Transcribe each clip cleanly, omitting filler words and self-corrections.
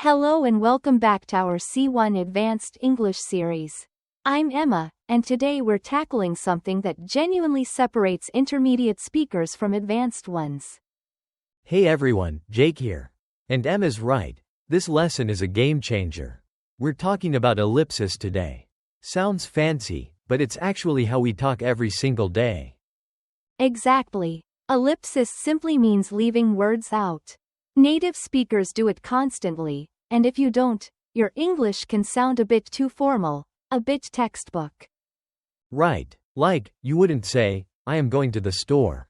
Hello and welcome back to our C1 Advanced English series. I'm Emma, and today we're tackling something that genuinely separates intermediate speakers from advanced ones. Hey everyone, Jake here. And Emma's right. This lesson is a game changer. We're talking about ellipsis today. Sounds fancy, but it's actually how we talk every single day. Exactly. Ellipsis simply means leaving words out. Native speakers do it constantly, and if you don't, your English can sound a bit too formal, a bit textbook. Right. Like, you wouldn't say, I am going to the store.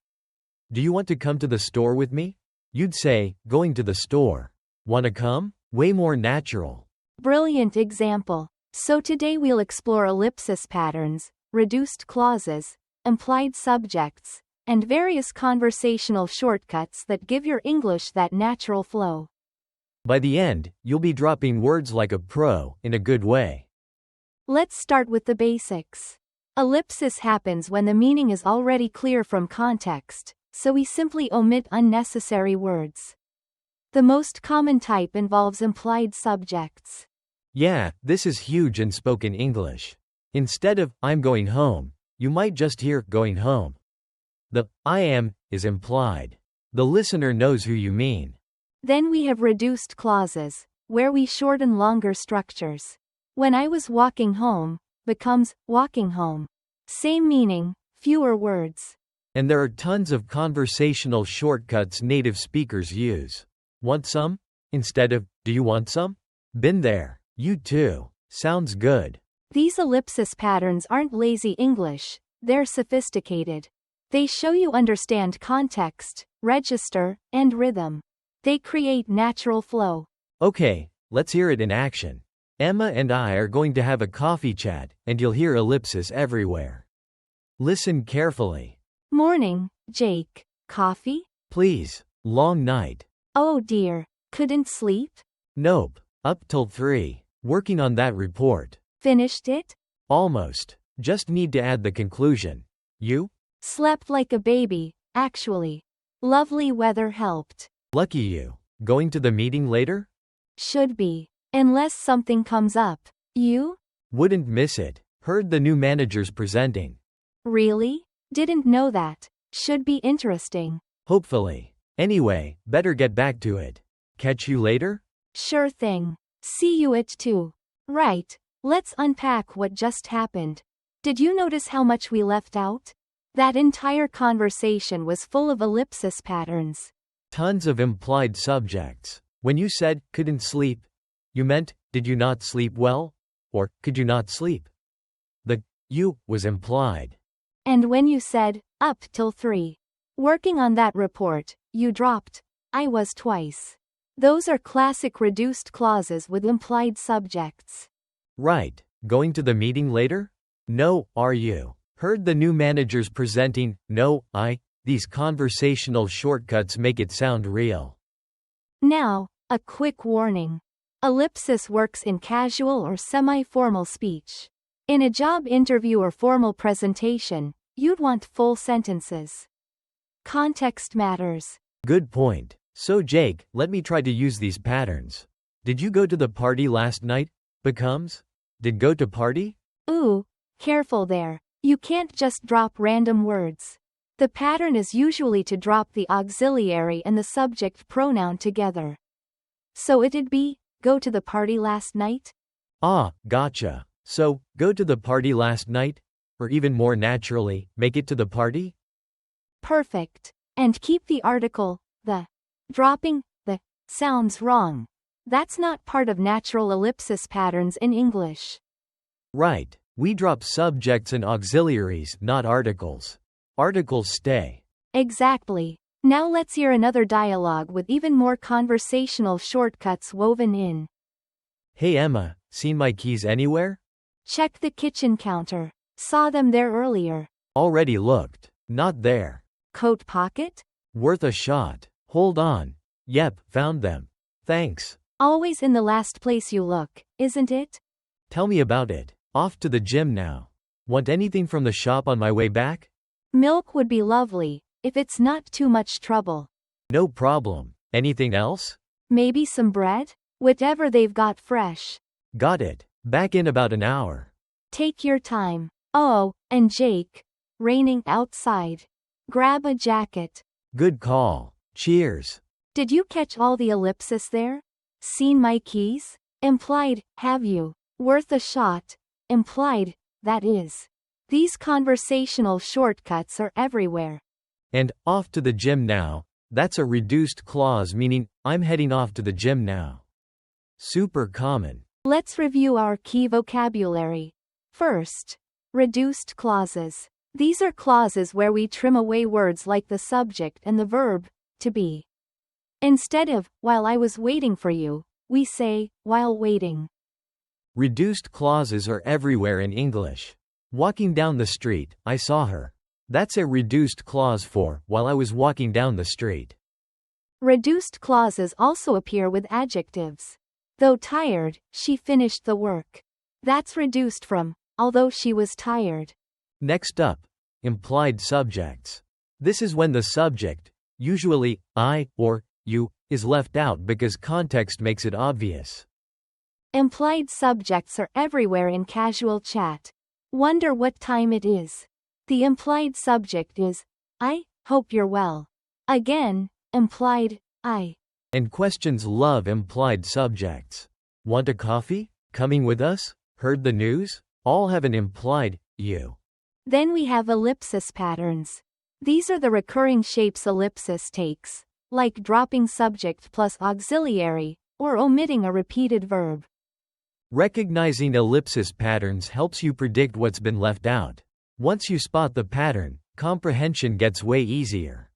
Do you want to come to the store with me? You'd say, going to the store. Wanna come? Way more natural. Brilliant example. So today we'll explore ellipsis patterns, reduced clauses, implied subjects, and various conversational shortcuts that give your English that natural flow. By the end, you'll be dropping words like a pro, in a good way. Let's start with the basics. Ellipsis happens when the meaning is already clear from context, so we simply omit unnecessary words. The most common type involves implied subjects. Yeah, this is huge in spoken English. Instead of, I'm going home, you might just hear, going home. The I am is implied. The listener knows who you mean. Then we have reduced clauses, where we shorten longer structures. When I was walking home becomes walking home. Same meaning, fewer words. And there are tons of conversational shortcuts native speakers use. Want some? Instead of, do you want some? Been there. You too. Sounds good. These ellipsis patterns aren't lazy English, they're sophisticated. They show you understand context, register, and rhythm. They create natural flow. Okay, let's hear it in action. Emma and I are going to have a coffee chat, and you'll hear ellipsis everywhere. Listen carefully. Morning, Jake. Coffee? Please. Long night. Oh dear. Couldn't sleep? Nope. Up till 3. Working on that report. Finished it? Almost. Just need to add the conclusion. You? Slept like a baby, actually. Lovely weather helped. Lucky you. Going to the meeting later? Should be. Unless something comes up. You? Wouldn't miss it. Heard the new manager's presenting. Really? Didn't know that. Should be interesting. Hopefully. Anyway, better get back to it. Catch you later? Sure thing. See you at 2. Right. Let's unpack what just happened. Did you notice how much we left out? That entire conversation was full of ellipsis patterns. Tons of implied subjects. When you said, couldn't sleep, you meant, did you not sleep well? Or, could you not sleep? The you was implied. And when you said, up till 3. Working on that report, you dropped, I was twice. Those are classic reduced clauses with implied subjects. Right. Going to the meeting later? No, are you? Heard the new managers presenting, no, these conversational shortcuts make it sound real. Now, a quick warning. Ellipsis works in casual or semi-formal speech. In a job interview or formal presentation, you'd want full sentences. Context matters. Good point. So Jake, let me try to use these patterns. Did you go to the party last night? Becomes, did go to party? Ooh, careful there. You can't just drop random words. The pattern is usually to drop the auxiliary and the subject pronoun together. So it'd be, go to the party last night? Ah, gotcha. So, go to the party last night? Or even more naturally, make it to the party? Perfect. And keep the article, the. Dropping, the, sounds wrong. That's not part of natural ellipsis patterns in English. Right. We drop subjects and auxiliaries, not articles. Articles stay. Exactly. Now let's hear another dialogue with even more conversational shortcuts woven in. Hey Emma, seen my keys anywhere? Check the kitchen counter. Saw them there earlier. Already looked. Not there. Coat pocket? Worth a shot. Hold on. Yep, found them. Thanks. Always in the last place you look, isn't it? Tell me about it. Off to the gym now. Want anything from the shop on my way back? Milk would be lovely, if it's not too much trouble. No problem. Anything else? Maybe some bread? Whatever they've got fresh. Got it. Back in about an hour. Take your time. Oh, and Jake. Raining outside. Grab a jacket. Good call. Cheers. Did you catch all the ellipsis there? Seen my keys? Implied, have you? Worth a shot. Implied, that is. These conversational shortcuts are everywhere. And, off to the gym now, that's a reduced clause meaning, I'm heading off to the gym now. Super common. Let's review our key vocabulary. First, reduced clauses. These are clauses where we trim away words like the subject and the verb, to be. Instead of, while I was waiting for you, we say, while waiting. Reduced clauses are everywhere in English. Walking down the street, I saw her. That's a reduced clause for, while I was walking down the street. Reduced clauses also appear with adjectives. Though tired, she finished the work. That's reduced from, although she was tired. Next up, implied subjects. This is when the subject, usually, I, or, you, is left out because context makes it obvious. Implied subjects are everywhere in casual chat. Wonder what time it is. The implied subject is, I hope you're well. Again, implied, I. And questions love implied subjects. Want a coffee? Coming with us? Heard the news? All have an implied, you. Then we have ellipsis patterns. These are the recurring shapes ellipsis takes, like dropping subject plus auxiliary, or omitting a repeated verb. Recognizing ellipsis patterns helps you predict what's been left out. Once you spot the pattern, comprehension gets way easier.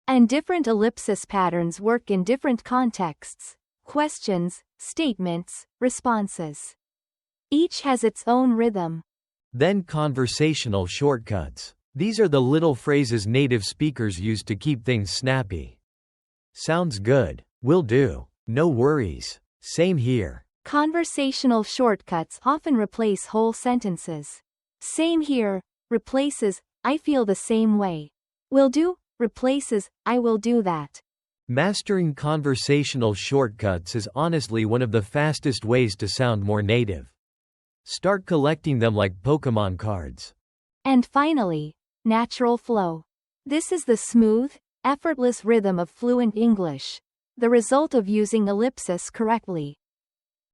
And different ellipsis patterns work in different contexts: questions, statements, responses. Each has its own rhythm. Then conversational shortcuts. These are the little phrases native speakers use to keep things snappy. Sounds good. Will do. No worries. Same here. Conversational shortcuts often replace whole sentences. Same here replaces, I feel the same way. Will do replaces, I will do that. Mastering conversational shortcuts is honestly one of the fastest ways to sound more native. Start collecting them like Pokemon cards. And finally, natural flow. This is the smooth, effortless rhythm of fluent English, the result of using ellipsis correctly.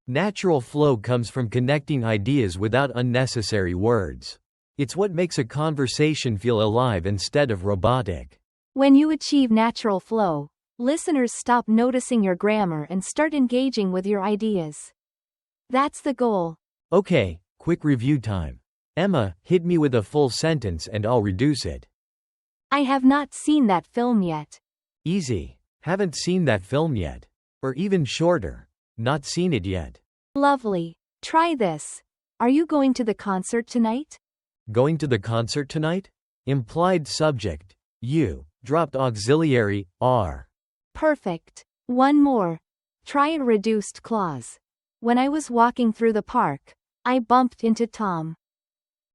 Natural flow comes from connecting ideas without unnecessary words. It's what makes a conversation feel alive instead of robotic. When you achieve natural flow, listeners stop noticing your grammar and start engaging with your ideas. That's the goal. Okay, quick review time. Emma, hit me with a full sentence and I'll reduce it. I have not seen that film yet. Easy. Haven't seen that film yet. Or even shorter. Not seen it yet. Lovely. Try this. Are you going to the concert tonight? Going to the concert tonight? Implied subject, you, dropped auxiliary, are. Perfect. One more. Try a reduced clause. When I was walking through the park, I bumped into Tom.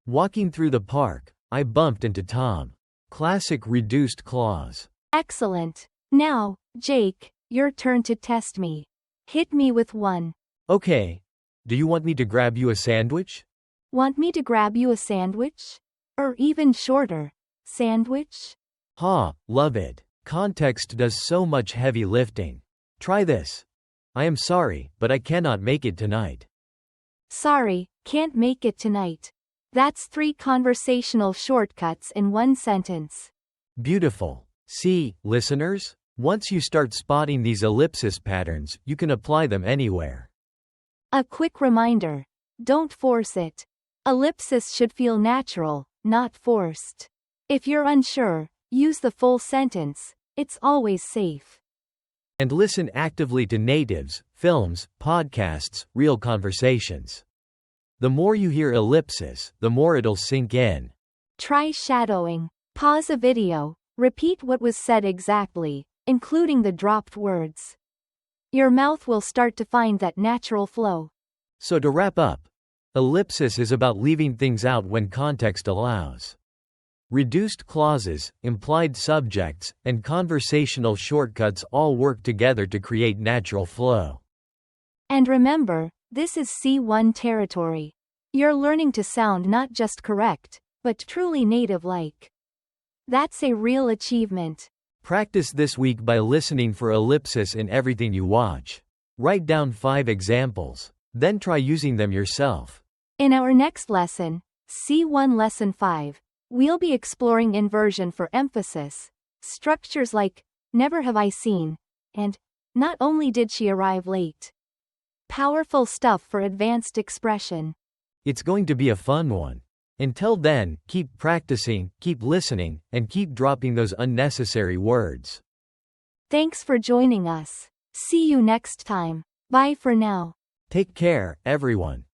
Walking through the park, I bumped into Tom. Classic reduced clause. Excellent. Now, Jake, your turn to test me. Hit me with one. Okay. Do you want me to grab you a sandwich? Want me to grab you a sandwich? Or even shorter, sandwich? Ha, love it. Context does so much heavy lifting. Try this. I am sorry, but I cannot make it tonight. Sorry, can't make it tonight. That's 3 conversational shortcuts in one sentence. Beautiful. See, listeners? Once you start spotting these ellipsis patterns, you can apply them anywhere. A quick reminder. Don't force it. Ellipsis should feel natural, not forced. If you're unsure, use the full sentence. It's always safe. And listen actively to natives, films, podcasts, real conversations. The more you hear ellipsis, the more it'll sink in. Try shadowing. Pause a video. Repeat what was said exactly, including the dropped words. Your mouth will start to find that natural flow. So to wrap up, ellipsis is about leaving things out when context allows. Reduced clauses, implied subjects, and conversational shortcuts all work together to create natural flow. And remember, this is C1 territory. You're learning to sound not just correct, but truly native-like. That's a real achievement. Practice this week by listening for ellipsis in everything you watch. Write down 5 examples, then try using them yourself. In our next lesson, C1 Lesson 5, we'll be exploring inversion for emphasis, structures like, never have I seen, and, not only did she arrive late. Powerful stuff for advanced expression. It's going to be a fun one. Until then, keep practicing, keep listening, and keep dropping those unnecessary words. Thanks for joining us. See you next time. Bye for now. Take care, everyone.